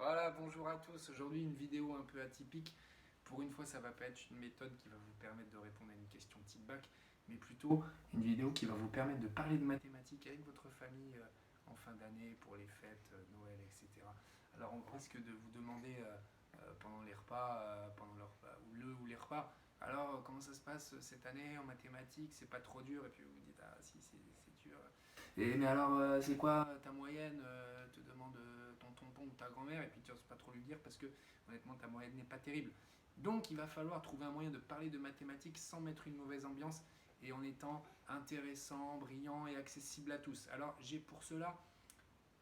Voilà, bonjour à tous. Aujourd'hui, une vidéo un peu atypique. Pour une fois, ça va pas être une méthode qui va vous permettre de répondre à une question de type bac, mais plutôt une vidéo qui va vous permettre de parler de mathématiques avec votre famille en fin d'année, pour les fêtes, Noël, etc. Alors, on risque de vous demander pendant les repas, pendant le repas, ou le ou les repas, alors comment ça se passe cette année en mathématiques, c'est pas trop dur, et puis vous vous dites, ah si, c'est dur. Et mais alors, c'est quoi ta moyenne te demande ton tonton ou ta grand-mère, et puis tu n'oses pas trop lui dire parce que honnêtement ta moyenne n'est pas terrible. Donc il va falloir trouver un moyen de parler de mathématiques sans mettre une mauvaise ambiance et en étant intéressant, brillant et accessible à tous. Alors j'ai pour cela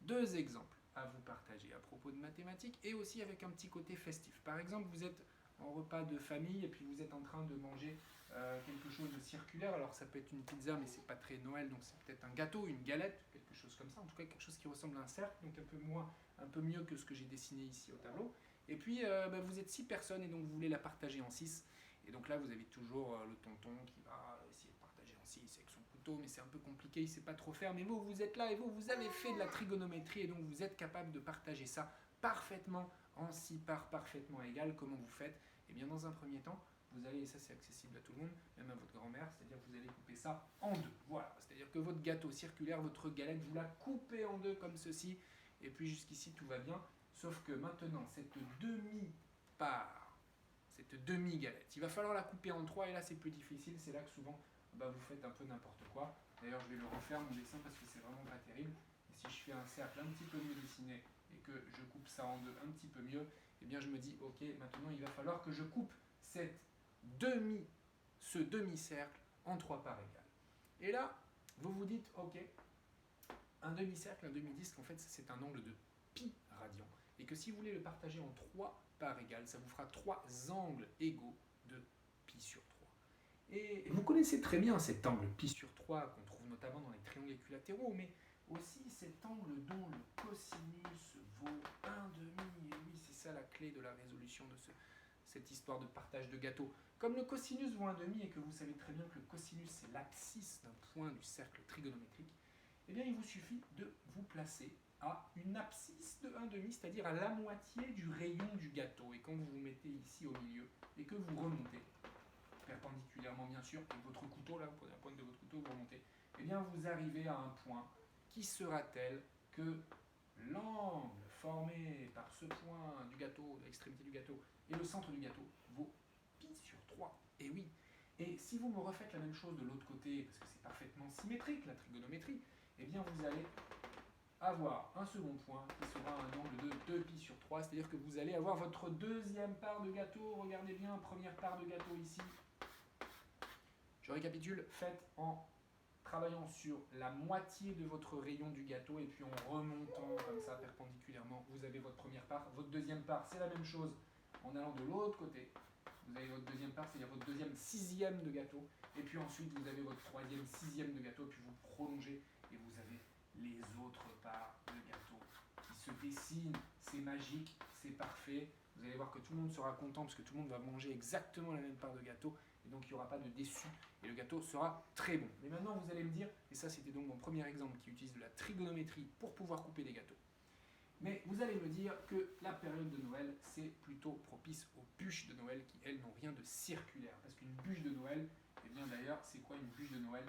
deux exemples à vous partager à propos de mathématiques et aussi avec un petit côté festif. Par exemple, vous êtes en repas de famille et puis vous êtes en train de manger quelque chose de circulaire. Alors ça peut être une pizza, mais c'est pas très Noël, donc c'est peut-être un gâteau, une galette, quelque chose comme ça. En tout cas, quelque chose qui ressemble à un cercle, donc un peu mieux que ce que j'ai dessiné ici au tableau. Et puis vous êtes 6 personnes et donc vous voulez la partager en 6. Et donc là, vous avez toujours le tonton qui va essayer de partager en 6 avec son couteau, mais c'est un peu compliqué, il ne sait pas trop faire. Mais vous êtes là et vous avez fait de la trigonométrie et donc vous êtes capable de partager ça parfaitement en 6 parts parfaitement égales. Comment vous faites? Eh bien, dans un premier temps, vous allez, et ça c'est accessible à tout le monde, même à votre grand-mère, c'est-à-dire que vous allez couper ça en deux. Voilà, c'est-à-dire que votre gâteau circulaire, votre galette, vous la coupez en deux comme ceci, et puis jusqu'ici tout va bien, sauf que maintenant, cette demi-part, cette demi-galette, il va falloir la couper en trois, et là c'est plus difficile, c'est là que souvent vous faites un peu n'importe quoi. D'ailleurs, je vais le refaire mon dessin parce que c'est vraiment pas terrible. Et si je fais un cercle un petit peu mieux dessiné et que je coupe ça en deux un petit peu mieux, eh bien je me dis, ok, maintenant il va falloir que je coupe demi, ce demi-cercle en trois parts égales. Et là, vous vous dites, ok, un demi-cercle, un demi-disque, en fait, c'est un angle de pi radian. Et que si vous voulez le partager en trois parts égales, ça vous fera trois angles égaux de pi sur 3. Et vous connaissez très bien cet angle pi sur 3 qu'on trouve notamment dans les triangles équilatéraux, mais aussi cet angle dont le cosinus vaut 1,5. Et oui, c'est ça la clé de la résolution de cette histoire de partage de gâteau. Comme le cosinus vaut 1,5 et que vous savez très bien que le cosinus c'est l'abscisse d'un point du cercle trigonométrique, eh bien il vous suffit de vous placer à une abscisse de 1,5, c'est-à-dire à la moitié du rayon du gâteau. Et quand vous vous mettez ici au milieu et que vous remontez, perpendiculairement bien sûr, avec votre couteau, là, vous prenez la pointe de votre couteau, vous remontez, eh bien vous arrivez à un point qui sera tel que l'angle formé par ce point du gâteau, de l'extrémité du gâteau, et le centre du gâteau vaut pi sur 3. Et oui. Et si vous me refaites la même chose de l'autre côté, parce que c'est parfaitement symétrique la trigonométrie, eh bien vous allez avoir un second point qui sera un angle de 2 pi sur 3, c'est-à-dire que vous allez avoir votre deuxième part de gâteau. Regardez bien, première part de gâteau ici. Je récapitule, faites en travaillant sur la moitié de votre rayon du gâteau et puis en remontant comme ça perpendiculairement, vous avez votre première part. Votre deuxième part, c'est la même chose en allant de l'autre côté. Vous avez votre deuxième part, c'est-à-dire votre deuxième sixième de gâteau. Et puis ensuite, vous avez votre troisième sixième de gâteau. Et puis vous prolongez et vous avez les autres parts de gâteau qui se dessinent. C'est magique, c'est parfait. Vous allez voir que tout le monde sera content parce que tout le monde va manger exactement la même part de gâteau. Et donc il n'y aura pas de déçu et le gâteau sera très bon. Mais maintenant vous allez me dire, et ça c'était donc mon premier exemple qui utilise de la trigonométrie pour pouvoir couper des gâteaux, mais vous allez me dire que la période de Noël c'est plutôt propice aux bûches de Noël qui elles n'ont rien de circulaire. Parce qu'une bûche de Noël, et bien d'ailleurs c'est quoi une bûche de Noël?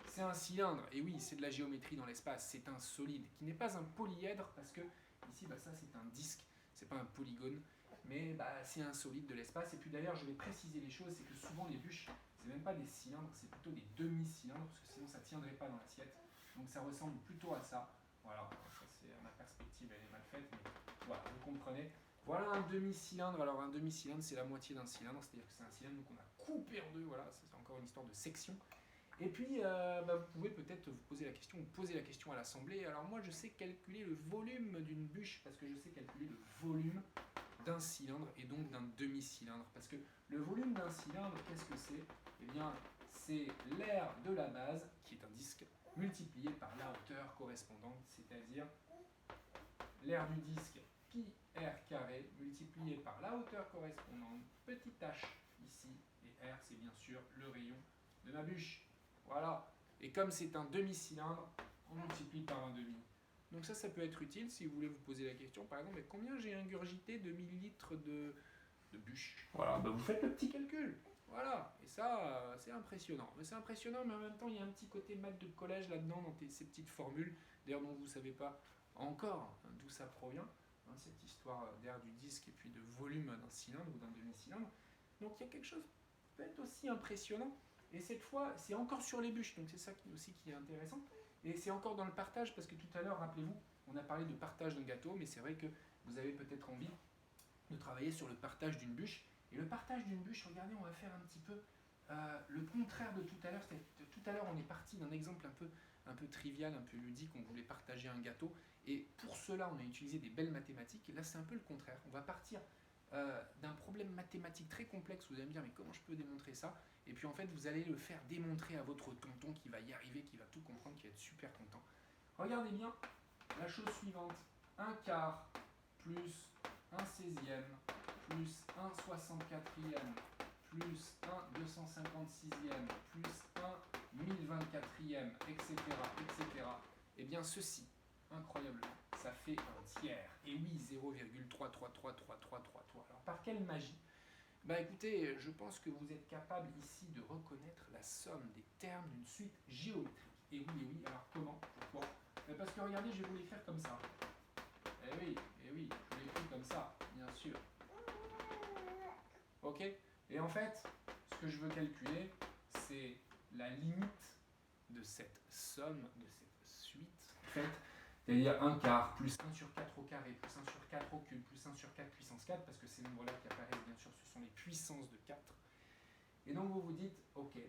C'est un cylindre, et oui c'est de la géométrie dans l'espace, c'est un solide qui n'est pas un polyèdre parce que ici ça c'est un disque, c'est pas un polygone, mais c'est un solide de l'espace. Et puis d'ailleurs, je vais préciser les choses, c'est que souvent les bûches, c'est même pas des cylindres, c'est plutôt des demi-cylindres, parce que sinon ça tiendrait pas dans l'assiette. Donc ça ressemble plutôt à ça. Voilà, ça c'est ma perspective, elle est mal faite, mais voilà, vous comprenez. Voilà un demi-cylindre. Alors un demi-cylindre, c'est la moitié d'un cylindre, c'est-à-dire que c'est un cylindre qu'on a coupé en deux. Voilà, c'est encore une histoire de section. Et puis, vous pouvez peut-être vous poser la question, ou poser la question à l'assemblée. Alors moi, je sais calculer le volume d'une bûche, parce que je sais calculer le volume d'un cylindre et donc d'un demi-cylindre. Parce que le volume d'un cylindre, qu'est-ce que c'est? Eh bien, c'est l'aire de la base, qui est un disque, multiplié par la hauteur correspondante, c'est-à-dire l'aire du disque pi r carré, multiplié par la hauteur correspondante, petit h ici, et r, c'est bien sûr le rayon de ma bûche. Voilà. Et comme c'est un demi-cylindre, on multiplie par un demi. Donc ça peut être utile si vous voulez vous poser la question, par exemple, mais combien j'ai ingurgité de millilitres de bûche? Voilà, vous faites le petit calcul. Voilà, et ça, c'est impressionnant. Mais c'est impressionnant, mais en même temps, il y a un petit côté maths de collège là-dedans, dans ces petites formules, d'ailleurs dont vous ne savez pas encore d'où ça provient, cette histoire d'air du disque et puis de volume d'un cylindre ou d'un demi-cylindre. Donc il y a quelque chose qui peut être aussi impressionnant, et cette fois, c'est encore sur les bûches, donc c'est ça aussi qui est intéressant. Et c'est encore dans le partage, parce que tout à l'heure, rappelez-vous, on a parlé de partage d'un gâteau, mais c'est vrai que vous avez peut-être envie de travailler sur le partage d'une bûche. Et le partage d'une bûche, regardez, on va faire un petit peu le contraire de tout à l'heure. Tout à l'heure, on est parti d'un exemple un peu trivial, un peu ludique, on voulait partager un gâteau. Et pour cela, on a utilisé des belles mathématiques. Et là, c'est un peu le contraire. On va partir d'un problème mathématique très complexe. Vous allez me dire, mais comment je peux démontrer ça? Et puis en fait, vous allez le faire démontrer à votre tonton qui va y arriver, qui va tout comprendre, qui va être super content. Regardez bien la chose suivante. 1/4 plus 1/16e plus 1/64e plus 1/256e plus 1/1024e, etc., etc. Eh bien ceci, incroyablement, ça fait un tiers. Et oui, 0,333333. Alors par quelle magie? Écoutez, je pense que vous êtes capable ici de reconnaître la somme des termes d'une suite géométrique. Et oui, alors comment? Pourquoi? Parce que regardez, je vais vous l'écrire comme ça. Eh oui, je l'écris comme ça, bien sûr. Ok? Et en fait, ce que je veux calculer, c'est la limite de cette somme, de cette suite faite, c'est-à-dire 1/4 plus 1 sur 4 au carré plus 1 sur 4 au cube plus 1 sur 4 puissance 4, parce que ces nombres-là qui apparaissent, bien sûr, ce sont les puissances de 4. Et donc vous vous dites, ok,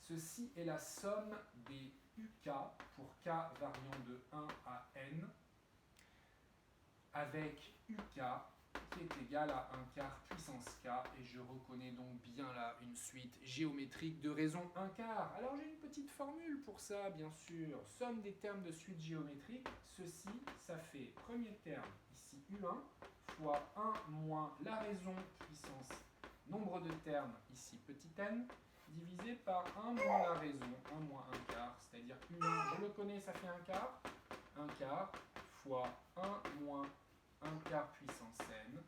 ceci est la somme des UK pour k variant de 1 à n, avec UK qui est égal à 1/4 puissance k, et je reconnais donc bien là une suite géométrique de raison 1/4. Alors j'ai une petite formule pour ça, bien sûr. Somme des termes de suite géométrique, ceci, ça fait premier terme, ici U1, fois 1 moins la raison puissance nombre de termes, ici petit n, divisé par 1 moins la raison, 1 moins 1/4, c'est-à-dire U1, je le connais, ça fait 1/4, 1/4 fois 1 moins 1/4 puissance n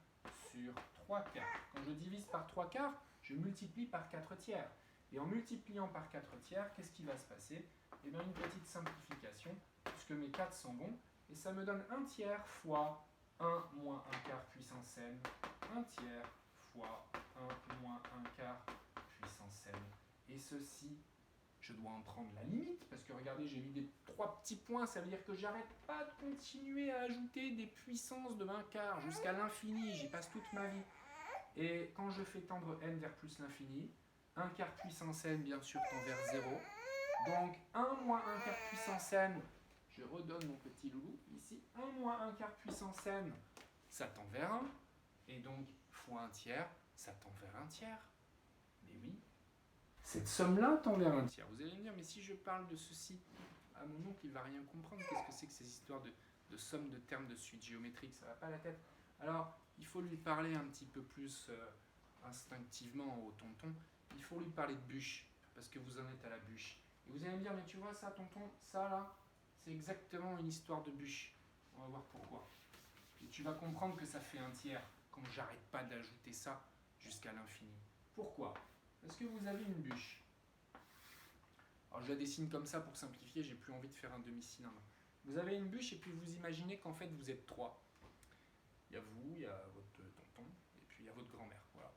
sur 3/4. Quand je divise par 3/4, je multiplie par 4/3. Et en multipliant par 4/3, qu'est-ce qui va se passer? Eh bien, une petite simplification, puisque mes 4 sont bons, et ça me donne 1/3 fois 1 moins 1/4 puissance n, 1/3 fois 1 moins 1/4 puissance n. Et ceci, je dois en prendre la limite, parce que regardez, j'ai mis des 3 petits points, ça veut dire que j'arrête pas de continuer à ajouter des puissances de 1/4 jusqu'à l'infini, j'y passe toute ma vie. Et quand je fais tendre n vers plus l'infini, 1/4 puissance n, bien sûr, tend vers 0. Donc 1 moins 1/4 puissance n, je redonne mon petit loulou ici, 1 moins 1/4 puissance n, ça tend vers 1. Et donc, fois 1/3, ça tend vers 1/3. Mais oui, cette somme-là tend vers 1/3. Vous allez me dire, mais si je parle de ceci à mon oncle, il ne va rien comprendre. Qu'est-ce que c'est que ces histoires de somme de termes de suite géométrique? Ça ne va pas à la tête. Alors, il faut lui parler un petit peu plus instinctivement au tonton. Il faut lui parler de bûche, parce que vous en êtes à la bûche. Et vous allez me dire, mais tu vois ça, tonton, ça là, c'est exactement une histoire de bûche. On va voir pourquoi. Et tu vas comprendre que ça fait 1/3 quand j'arrête pas d'ajouter ça jusqu'à l'infini. Pourquoi? Parce que vous avez une bûche. Alors je la dessine comme ça pour simplifier, j'ai plus envie de faire un demi-cylindre. Vous avez une bûche et puis vous imaginez qu'en fait vous êtes 3. Il y a vous, il y a votre tonton, et puis il y a votre grand-mère. Voilà,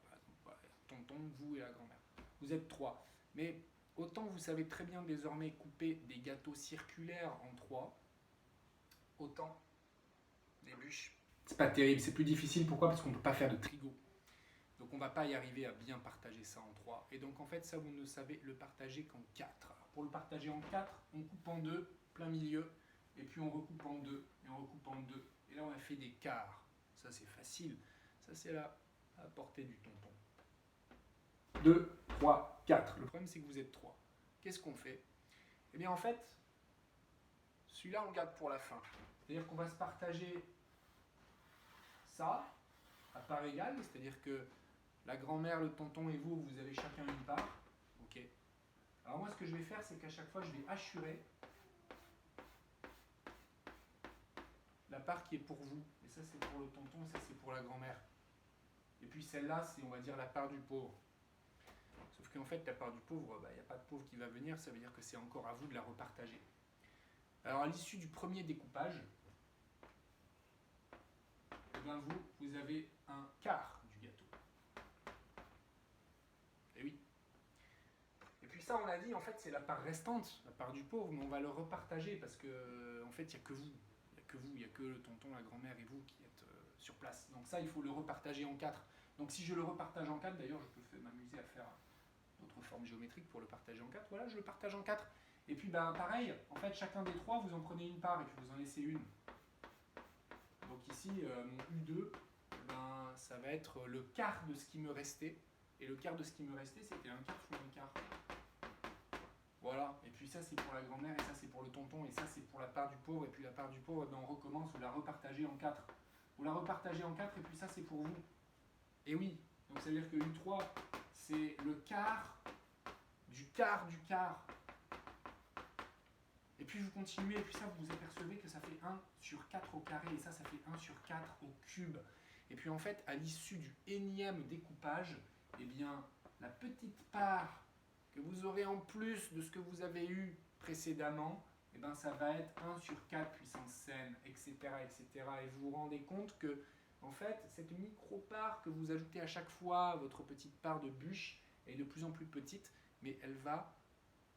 tonton, vous et la grand-mère. Vous êtes 3. Mais autant vous savez très bien désormais couper des gâteaux circulaires en 3, autant des bûches, c'est pas terrible, c'est plus difficile. Pourquoi? Parce qu'on ne peut pas faire de trigo. Donc on ne va pas y arriver à bien partager ça en 3. Et donc en fait ça vous ne savez le partager qu'en 4. Alors, pour le partager en 4, on coupe en 2, plein milieu, et puis on recoupe en 2, et on recoupe en 2. Et là on a fait des quarts. Ça c'est facile. Ça c'est la portée du tonton. 2, 3, 4. Le problème c'est que vous êtes 3. Qu'est-ce qu'on fait? Eh bien en fait, celui-là on le garde pour la fin. C'est-à-dire qu'on va se partager ça à part égale, c'est-à-dire que la grand-mère, le tonton et vous, vous avez chacun une part. Ok. Alors moi, ce que je vais faire, c'est qu'à chaque fois, je vais hachurer part qui est pour vous. Et ça, c'est pour le tonton, ça, c'est pour la grand-mère. Et puis celle-là, c'est, on va dire, la part du pauvre. Sauf qu'en fait, la part du pauvre, il n'y a pas de pauvre qui va venir, ça veut dire que c'est encore à vous de la repartager. Alors, à l'issue du premier découpage, eh bien, vous avez un quart du gâteau. Et oui. Et puis ça, on l'a dit, en fait, c'est la part restante, la part du pauvre, mais on va le repartager parce que, en fait, il n'y a que vous. Il n'y a que vous, il n'y a que le tonton, la grand-mère et vous qui êtes sur place. Donc ça, il faut le repartager en 4. Donc si je le repartage en 4, d'ailleurs, je peux m'amuser à faire d'autres formes géométriques pour le partager en 4. Voilà, je le partage en 4. Et puis, pareil, en fait, chacun des 3, vous en prenez une part et puis vous en laissez une. Donc ici, mon U2, ça va être le quart de ce qui me restait. Et le quart de ce qui me restait, c'était un quart fois un quart. Voilà, et puis ça c'est pour la grand-mère, et ça c'est pour le tonton, et ça c'est pour la part du pauvre, et puis la part du pauvre, on recommence, vous la repartagez en 4. Vous la repartagez en 4, et puis ça c'est pour vous. Et oui, donc ça veut dire que U3, c'est le quart du quart du quart. Et puis vous continuez, et puis ça vous apercevez que ça fait 1 sur 4 au carré, et ça fait 1 sur 4 au cube. Et puis en fait, à l'issue du énième découpage, eh bien, la petite part que vous aurez en plus de ce que vous avez eu précédemment, eh bien, ça va être 1 sur 4 puissance n, etc., etc. Et vous vous rendez compte que, en fait, cette micro-part que vous ajoutez à chaque fois à votre petite part de bûche est de plus en plus petite, mais elle va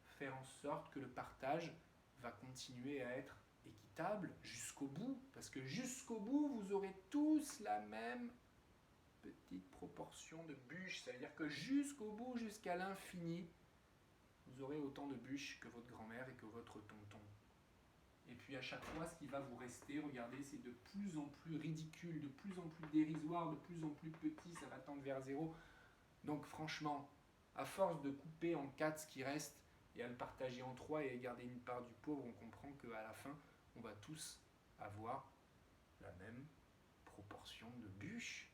faire en sorte que le partage va continuer à être équitable jusqu'au bout, parce que jusqu'au bout, vous aurez tous la même petite proportion de bûches. Ça veut dire que jusqu'au bout, jusqu'à l'infini, vous aurez autant de bûches que votre grand-mère et que votre tonton. Et puis à chaque fois, ce qui va vous rester, regardez, c'est de plus en plus ridicule, de plus en plus dérisoire, de plus en plus petit, ça va tendre vers 0. Donc franchement, à force de couper en 4 ce qui reste, et à le partager en 3 et à garder une part du pauvre, on comprend qu'à la fin, on va tous avoir la même proportion de bûches.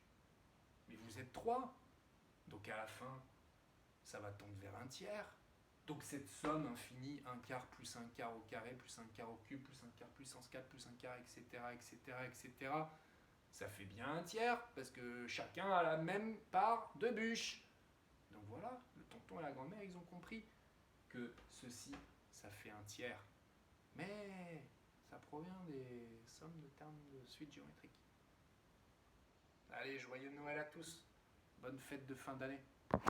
Mais vous êtes 3, donc à la fin, ça va tendre vers un tiers. Donc cette somme infinie, 1 quart plus 1 quart au carré, plus 1 quart au cube, plus 1 quart puissance 4, plus 1 quart, etc., etc., etc., ça fait bien un tiers, parce que chacun a la même part de bûches. Donc voilà, le tonton et la grand-mère, ils ont compris que ceci, ça fait un tiers. Mais ça provient des sommes de termes de suite géométrique. Allez, joyeux Noël à tous. Bonne fête de fin d'année.